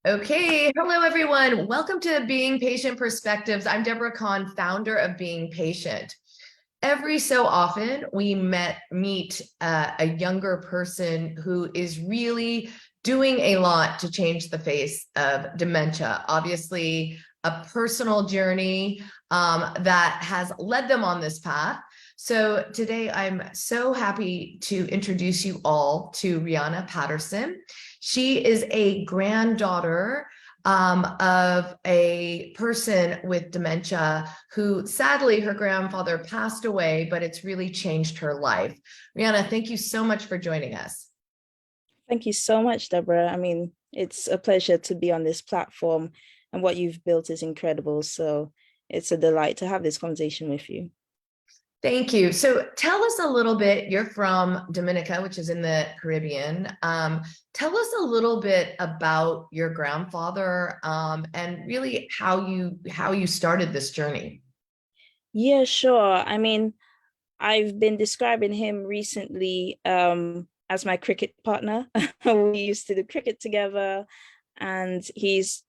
Okay, hello everyone. Welcome to Being Patient Perspectives. I'm Deborah Kahn, founder of Being Patient. Every so often, we meet a younger person who is really doing a lot to change the face of dementia. Obviously, a personal journey that has led them on this path. So today, I'm so happy to introduce you all to Rianna Patterson. She is a granddaughter of a person with dementia who sadly her grandfather passed away, but it's really changed her life. Rianna, thank you so much for joining us. Thank you so much, Deborah. I mean, it's a pleasure to be on this platform, and what you've built is incredible. So it's a delight to have this conversation with you. Thank you. So tell us a little bit, you're from Dominica, which is in the Caribbean. Tell us a little bit about your grandfather and really how you started this journey. Yeah, sure. I mean, I've been describing him recently as my cricket partner. We used to do cricket together, and he's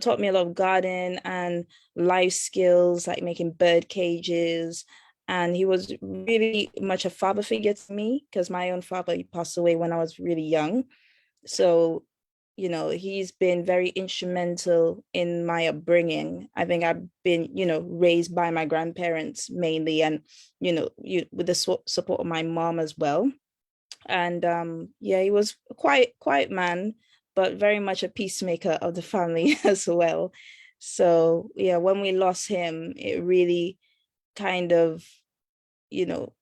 taught me a lot of garden and life skills, like making bird cages. And he was really much a father figure to me because my own father passed away when I was really young. So, he's been very instrumental in my upbringing. I think I've been raised by my grandparents mainly, and, with the support of my mom as well. And yeah, he was a quiet man, but very much a peacemaker of the family as well. So yeah, when we lost him, it really kind of, you know,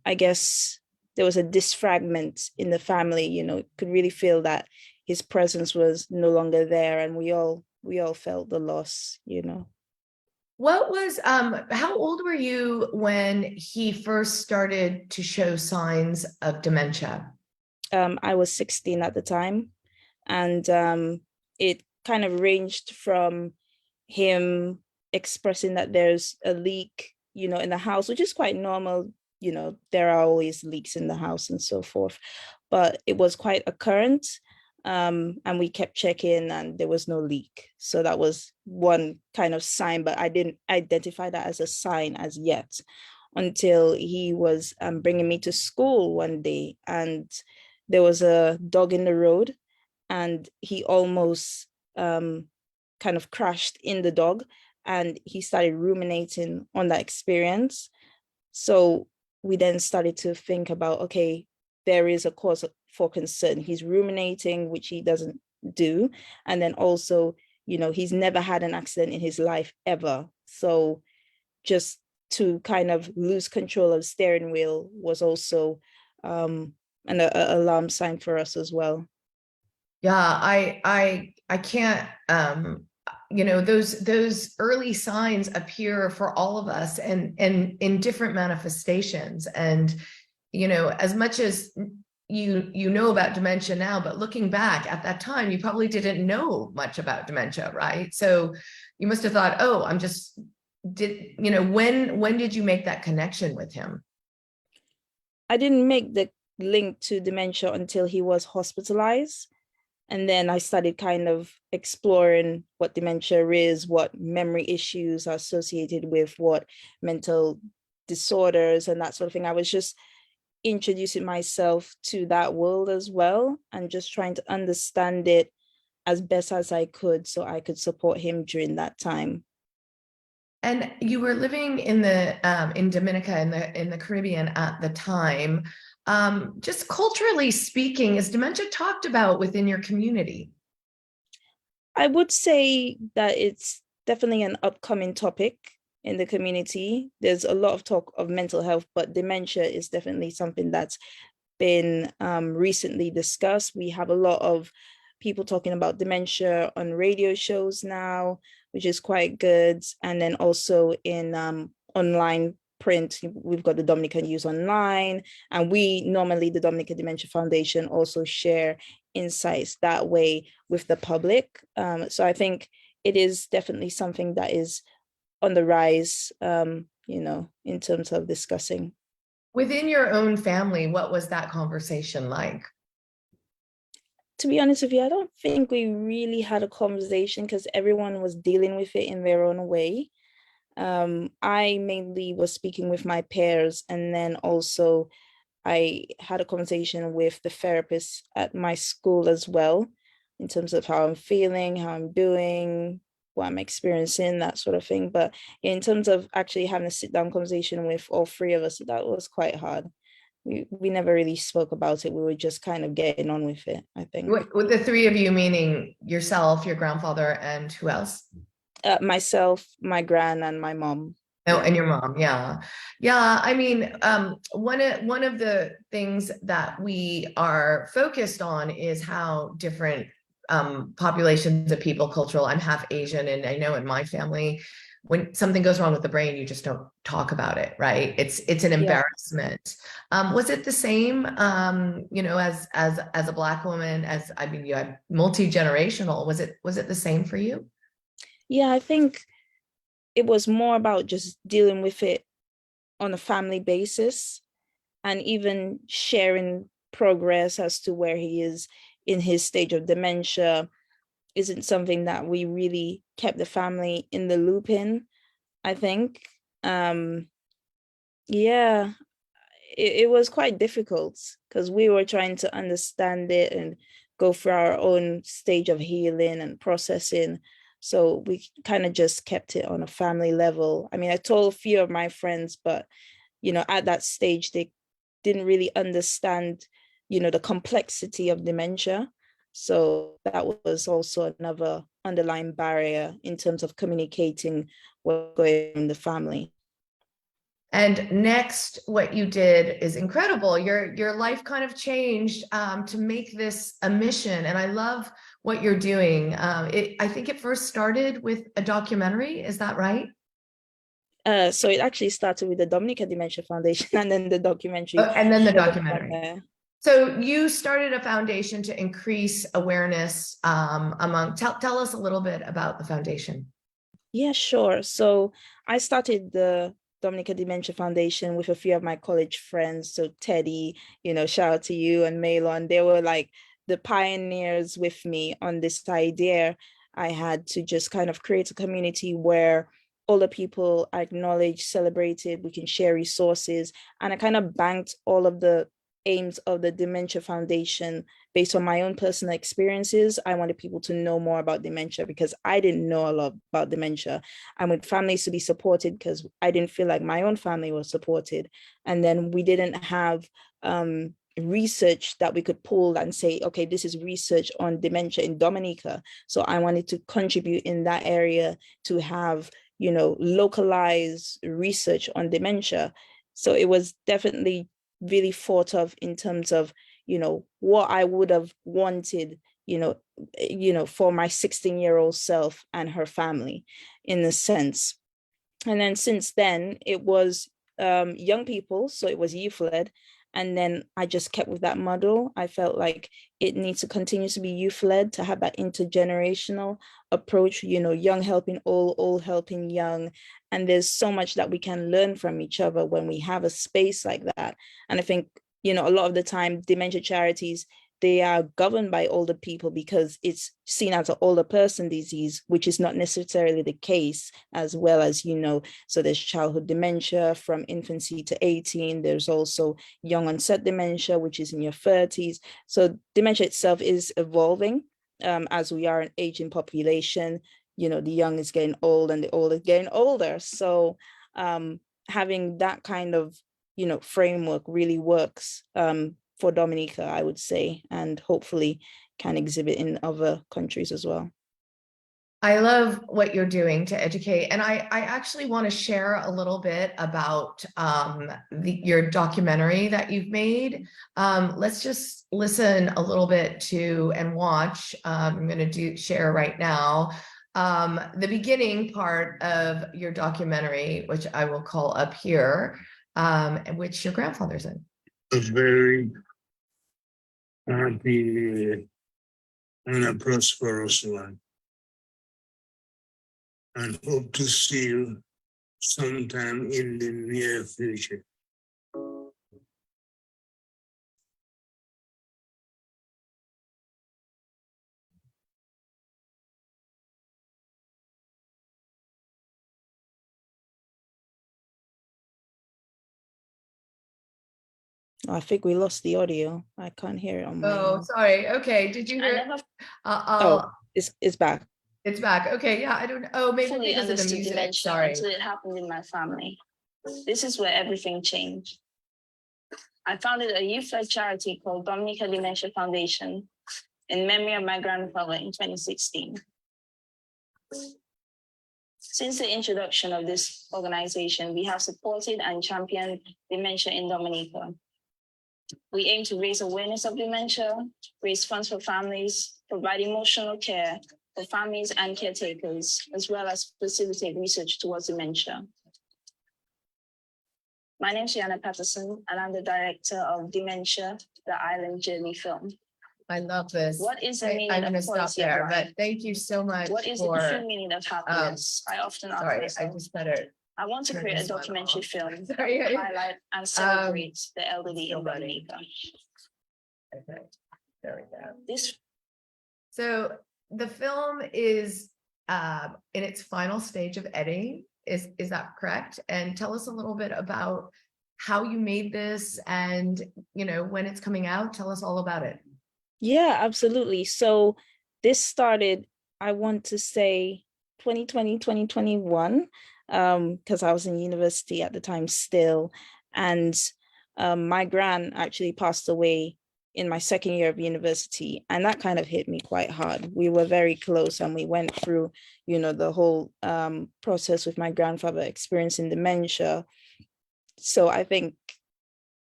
I guess there was a disfragment in the family. Could really feel that his presence was no longer there, and we all felt the loss. What was how old were you when he first started to show signs of dementia? I was 16 at the time, and it kind of ranged from him expressing that there's a leak in the house, which is quite normal. There are always leaks in the house and so forth, but it was quite occurrent. And we kept checking, and there was no leak. So that was one kind of sign, but I didn't identify that as a sign as yet until he was bringing me to school one day, and there was a dog in the road, and he almost kind of crashed in the dog, and he started ruminating on that experience. So we then started to think about, okay, there is a cause for concern. He's ruminating, which he doesn't do. And then also, he's never had an accident in his life ever. So just to kind of lose control of the steering wheel was also an alarm sign for us as well. Yeah, I can't those early signs appear for all of us and in different manifestations. And as much as you know about dementia now, but looking back at that time, you probably didn't know much about dementia, right? So you must have thought, oh, I'm just did when did you make that connection with him? I didn't make the link to dementia until he was hospitalized. And then I started kind of exploring what dementia is, what memory issues are associated with, what mental disorders, and that sort of thing. I was just introducing myself to that world as well, and just trying to understand it as best as I could so I could support him during that time. And you were living in Dominica in the Caribbean at the time. Just culturally speaking, is dementia talked about within your community? I would say that it's definitely an upcoming topic in the community. There's a lot of talk of mental health, but dementia is definitely something that's been recently discussed. We have a lot of people talking about dementia on radio shows now, which is quite good. And then also in online print, we've got the Dominica News Online, and we normally, the Dominica Dementia Foundation, also share insights that way with the public. So I think it is definitely something that is on the rise, in terms of discussing. Within your own family, what was that conversation like? To be honest with you, I don't think we really had a conversation because everyone was dealing with it in their own way. I mainly was speaking with my peers, and then also I had a conversation with the therapist at my school as well, in terms of how I'm feeling, how I'm doing, what I'm experiencing, that sort of thing. But in terms of actually having a sit down conversation with all three of us, that was quite hard. We never really spoke about it. We were just kind of getting on with it, I think. With the three of you, meaning yourself, your grandfather, and who else? Myself, my gran, and my mom. Oh, Yeah. and your mom, yeah. Yeah, I mean, one of the things that we are focused on is how different populations of people, cultural, I'm half Asian, and I know in my family, when something goes wrong with the brain, you just don't talk about it, right? It's an Yeah. embarrassment. Was it the same, as a Black woman, as I mean, you had multi-generational, was it the same for you? Yeah, I think it was more about just dealing with it on a family basis and even sharing progress as to where he is in his stage of dementia isn't something that we really kept the family in the loop in, I think. Um, yeah, it was quite difficult because we were trying to understand it and go through our own stage of healing and processing. So we kind of just kept it on a family level. I mean, I told a few of my friends, but at that stage, they didn't really understand, the complexity of dementia. So that was also another underlying barrier in terms of communicating what's going on in the family. And next, what you did is incredible. Your life kind of changed to make this a mission, and I love what you're doing. I think it first started with a documentary. Is that right? So it actually started with the Dominica Dementia Foundation, and then the documentary And then the followed from documentary. there. So you started a foundation to increase awareness among. Tell us a little bit about the foundation. Yeah, sure. So I started the Dominica Dementia Foundation with a few of my college friends. So Teddy, shout out to you, and Malon. They were like the pioneers with me on this idea. I had to just kind of create a community where all the people are acknowledged, celebrated, we can share resources. And I kind of banked all of the aims of the Dementia Foundation based on my own personal experiences. I wanted people to know more about dementia because I didn't know a lot about dementia. I wanted families to be supported because I didn't feel like my own family was supported. And then we didn't have research that we could pull and say, okay, this is research on dementia in Dominica. So I wanted to contribute in that area to have, localized research on dementia. So it was definitely really thought of in terms of what I would have wanted for my 16-year-old self and her family, in a sense. And then since then it was young people, so it was youth led. And then I just kept with that model. I felt like it needs to continue to be youth led, to have that intergenerational approach, young helping old helping young. And there's so much that we can learn from each other when we have a space like that. And I think, a lot of the time, dementia charities, they are governed by older people because it's seen as an older person disease, which is not necessarily the case, as well as, so there's childhood dementia from infancy to 18. There's also young onset dementia, which is in your 30s. So dementia itself is evolving as we are an aging population. The young is getting old and the old is getting older. So having that kind of, framework really works for Dominica, I would say, and hopefully can exhibit in other countries as well. I love what you're doing to educate. And I actually want to share a little bit about your documentary that you've made. Let's just listen a little bit to and watch. I'm going to share right now the beginning part of your documentary, which I will call up here, which your grandfather's in. A very happy and a prosperous one. And hope to see you sometime in the near future. I think we lost the audio. I can't hear it on my Oh, end. sorry. Okay. Did you I hear? never I'll, It's back. it's back. Okay. Yeah. I don't know. Oh, maybe fully because of the understood music. dementia Sorry. until it happened in my family. This is where everything changed. I founded a youth-led charity called Dominica Dementia Foundation in memory of my grandfather in 2016. Since the introduction of this organization, we have supported and championed dementia in Dominica. We aim to raise awareness of dementia, raise funds for families, provide emotional care for families and caretakers, as well as facilitate research towards dementia. My name is Rianna Patterson, and I'm the director of Dementia, the Island Journey film. I love this. What is the Okay, meaning I'm of going to stop quality of there, life? but thank you so much What is the for, true meaning of happiness? I often ask sorry, I myself. just better. I want to turn create a this one documentary off. film Sorry. that highlight and celebrate the elderly still in running. Dominica. Okay, there we go. This So the film is in its final stage of editing. Is that correct? And tell us a little bit about how you made this and, you know, when it's coming out. Tell us all about it. Yeah, absolutely. So this started, I want to say 2020, 2021, because I was in university at the time still. And my gran actually passed away in my second year of university. And that kind of hit me quite hard. We were very close and we went through, you know, the whole process with my grandfather experiencing dementia. So I think,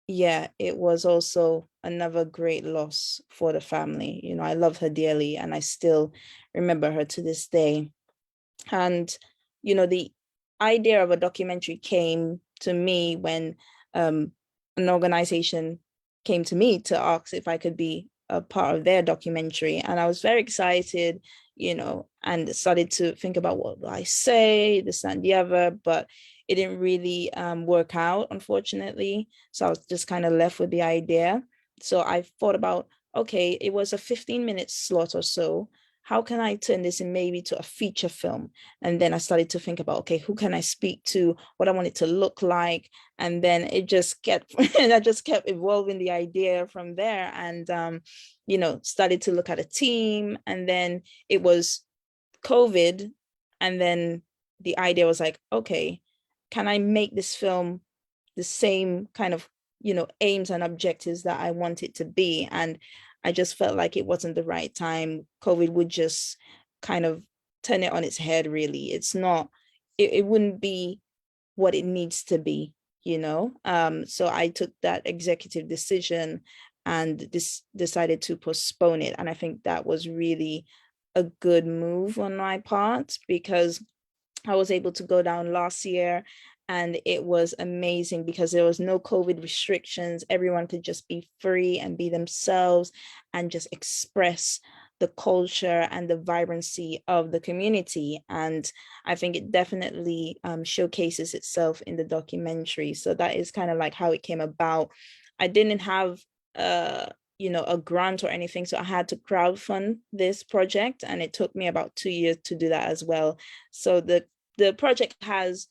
yeah, it was also another great loss for the family. You know, I love her dearly and I still remember her to this day. And, you know, the idea of a documentary came to me when an organization came to me to ask if I could be a part of their documentary. And I was very excited, you know, and started to think about what I say, this and the other, but it didn't really work out, unfortunately. So I was just kind of left with the idea. So I thought about, okay, it was a 15-minute slot or so. How can I turn this in maybe to a feature film? And then I started to think about, okay, who can I speak to, what I want it to look like? And then it just kept, and I just kept evolving the idea from there and, you know, started to look at a team. And then it was COVID. And then the idea was like, okay, can I make this film the same kind of, you know, aims and objectives that I want it to be? And I just felt like it wasn't the right time. COVID would just kind of turn it on its head, really. It's not, it wouldn't be what it needs to be, you know? So I took that executive decision and decided to postpone it. And I think that was really a good move on my part because I was able to go down last year and it was amazing because there was no COVID restrictions. Everyone could just be free and be themselves and just express the culture and the vibrancy of the community. And I think it definitely showcases itself in the documentary. So that is kind of like how it came about. I didn't have you know, a grant or anything. So I had to crowdfund this project and it took me about 2 years to do that as well. So the project has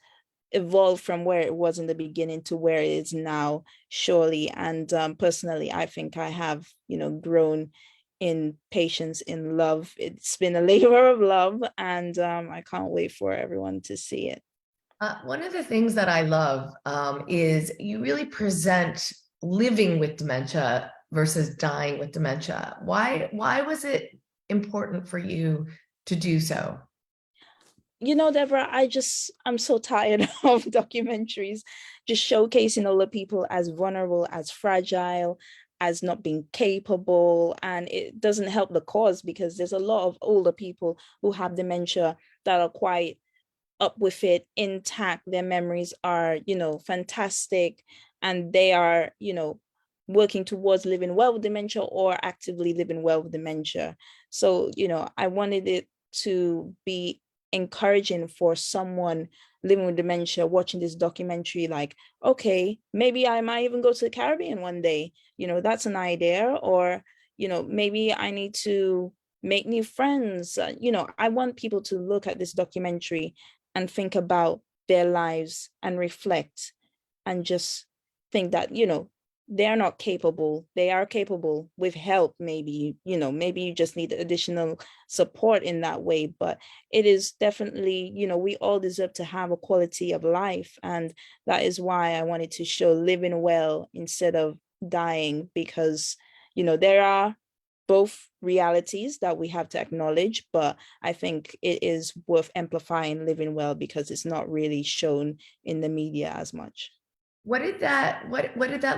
evolved from where it was in the beginning to where it is now, surely. And personally, I think I have, you know, grown in patience, in love. It's been a labor of love and I can't wait for everyone to see it. One of the things that I love is you really present living with dementia versus dying with dementia. Why was it important for you to do so? You know, Deborah, I'm so tired of documentaries just showcasing all the people as vulnerable, as fragile, as not being capable. And it doesn't help the cause because there's a lot of older people who have dementia that are quite up with it, intact. Their memories are, you know, fantastic. And they are, you know, working towards living well with dementia or actively living well with dementia. So, you know, I wanted it to be encouraging for someone living with dementia watching this documentary, like, okay, maybe I might even go to the Caribbean one day, you know, that's an idea. Or, you know, maybe I need to make new friends. You know, I want people to look at this documentary and think about their lives and reflect and just think that, you know, they're not capable. They are capable with help, maybe, maybe you just need additional support in that way. But it is definitely, we all deserve to have a quality of life. And that is why I wanted to show living well instead of dying, because, there are both realities that we have to acknowledge, but I think it is worth amplifying living well because it's not really shown in the media as much. What did that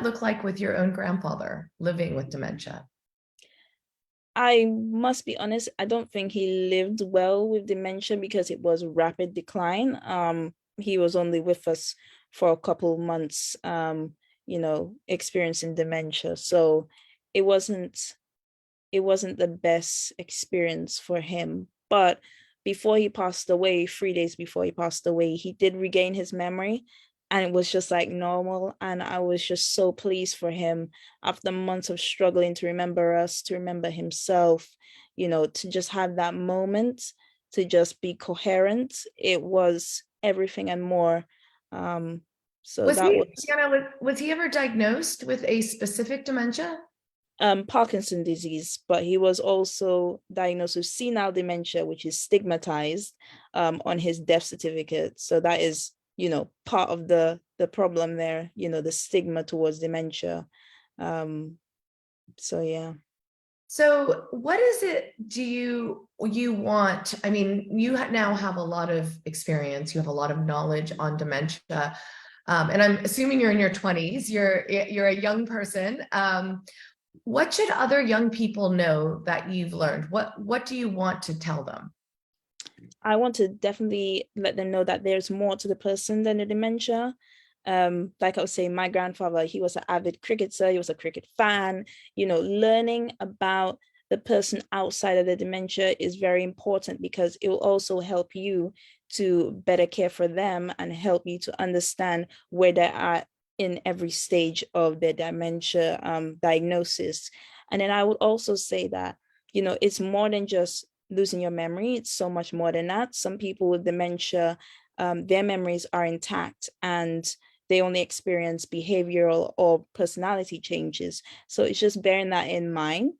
look like with your own grandfather living with dementia? I must be honest, I don't think he lived well with dementia because it was rapid decline. He was only with us for a couple months, experiencing dementia. So it wasn't the best experience for him. But before he passed away, 3 days before he passed away, he did regain his memory, and it was just like normal. And I was just so pleased for him after months of struggling to remember us, to remember himself, to just have that moment, to just be coherent. It was everything and more. So Was that he, was Rianna, was he ever diagnosed with a specific dementia? Parkinson's disease, but he was also diagnosed with senile dementia, which is stigmatized on his death certificate. So that is, part of the problem there, the stigma towards dementia. So yeah. So what is it do you want? I mean, you now have a lot of experience, you have a lot of knowledge on dementia. And I'm assuming you're in your 20s, you're a young person. What should other young people know that you've learned? What do you want to tell them? I want to definitely let them know that there's more to the person than the dementia. Like I was saying, my grandfather, he was an avid cricketer, he was a cricket fan. Learning about the person outside of the dementia is very important because it will also help you to better care for them and help you to understand where they're at in every stage of their dementia diagnosis. And then I would also say that, it's more than just losing your memory. It's so much more than that. Some people with dementia, their memories are intact and they only experience behavioral or personality changes. So it's just bearing that in mind,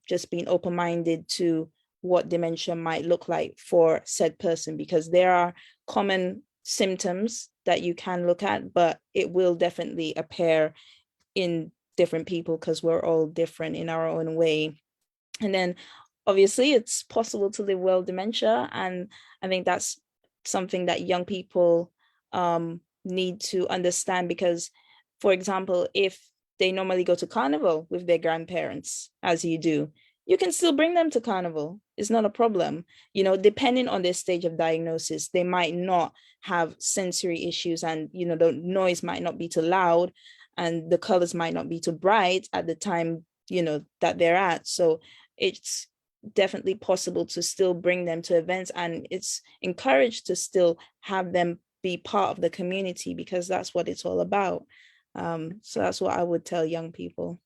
just being open-minded to what dementia might look like for said person, because there are common symptoms that you can look at, but it will definitely appear in different people because we're all different in our own way. And then obviously it's possible to live well with dementia. And I think that's something that young people need to understand because, for example, if they normally go to carnival with their grandparents, as you do, you can still bring them to carnival. It's not a problem. Depending on their stage of diagnosis, they might not have sensory issues and, the noise might not be too loud and the colors might not be too bright at the time, that they're at. So it's definitely possible to still bring them to events, and it's encouraged to still have them be part of the community because that's what it's all about. So that's what I would tell young people.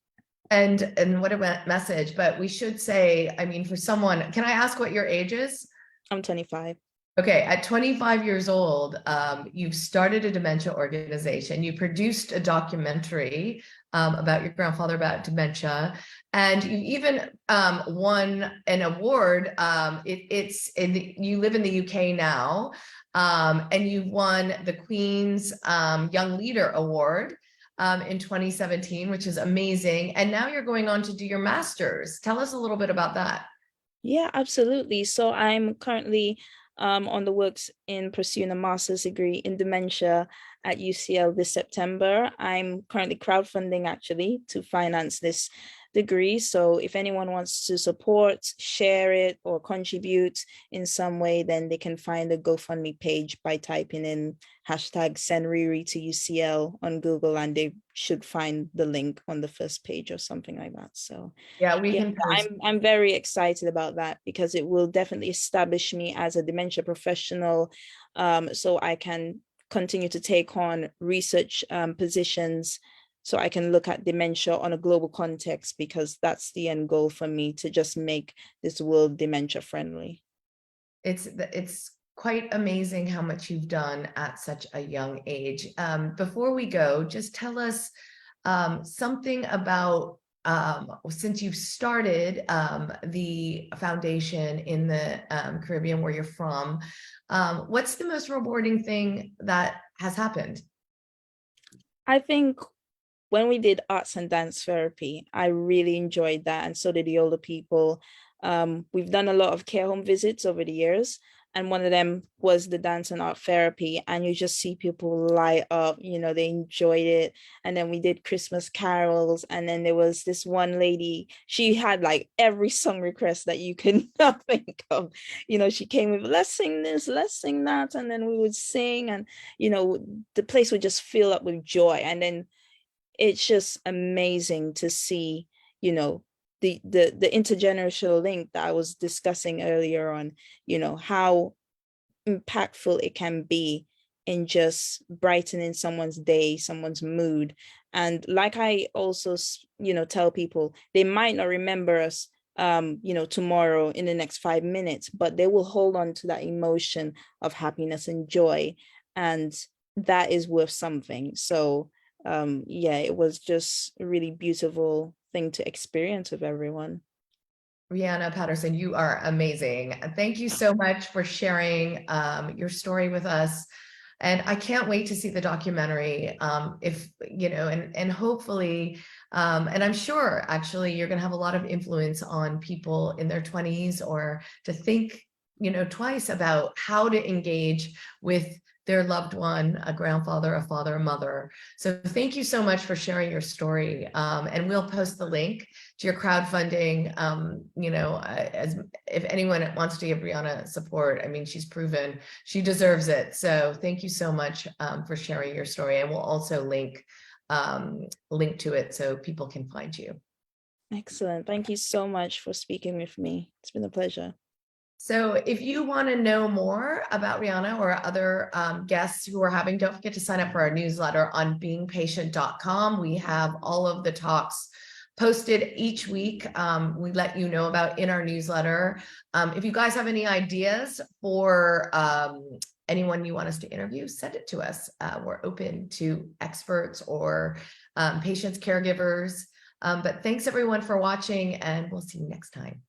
And what a message. But we should say, I mean, for someone, can I ask what your age is? I'm 25. Okay, at 25 years old, you've started a dementia organization. You produced a documentary about your grandfather, about dementia, and you even won an award. You live in the UK now, and you won the Queen's Young Leader Award in 2017, which is amazing. And now you're going on to do your master's. Tell us a little bit about that. Yeah, absolutely. So I'm currently on the works in pursuing a master's degree in dementia at UCL this September. I'm currently crowdfunding actually to finance this degree. So if anyone wants to support, share it, or contribute in some way, then they can find the GoFundMe page by typing in #SendRiri to UCL on Google, and they should find the link on the first page or something like that. So yeah, we can post. I'm very excited about that because it will definitely establish me as a dementia professional, so I can continue to take on research positions, so I can look at dementia on a global context, because that's the end goal for me, to just make this world dementia friendly. It's quite amazing how much you've done at such a young age. Before we go, just tell us something about since you've started the foundation in the Caribbean where you're from, what's the most rewarding thing that has happened? I think when we did arts and dance therapy, I really enjoyed that, and so did the older people. We've done a lot of care home visits over the years, and one of them was the dance and art therapy, and you just see people light up, they enjoyed it. And then we did Christmas carols, and then there was this one lady, she had like every song request that you could not think of. She came with, let's sing this, let's sing that, and then we would sing, and the place would just fill up with joy. And then it's just amazing to see, the intergenerational link that I was discussing earlier on, how impactful it can be in just brightening someone's day, someone's mood. And like I also, tell people, they might not remember us, tomorrow in the next 5 minutes, but they will hold on to that emotion of happiness and joy. And that is worth something. So yeah, it was just a really beautiful thing to experience with everyone. Rianna Patterson, you are amazing. Thank you so much for sharing your story with us. And I can't wait to see the documentary. If, and hopefully, and I'm sure actually you're going to have a lot of influence on people in their 20s, or to think, twice about how to engage with their loved one, a grandfather, a father, a mother. So thank you so much for sharing your story. And we'll post the link to your crowdfunding. As if anyone wants to give Rianna support, I mean, she's proven she deserves it. So thank you so much for sharing your story. And we'll also link to it so people can find you. Excellent. Thank you so much for speaking with me. It's been a pleasure. So if you want to know more about Rianna or other guests who are having, don't forget to sign up for our newsletter on beingpatient.com. We have all of the talks posted each week. We let you know about in our newsletter. If you guys have any ideas for anyone you want us to interview, send it to us. We're open to experts or patients, caregivers. But thanks everyone for watching, and we'll see you next time.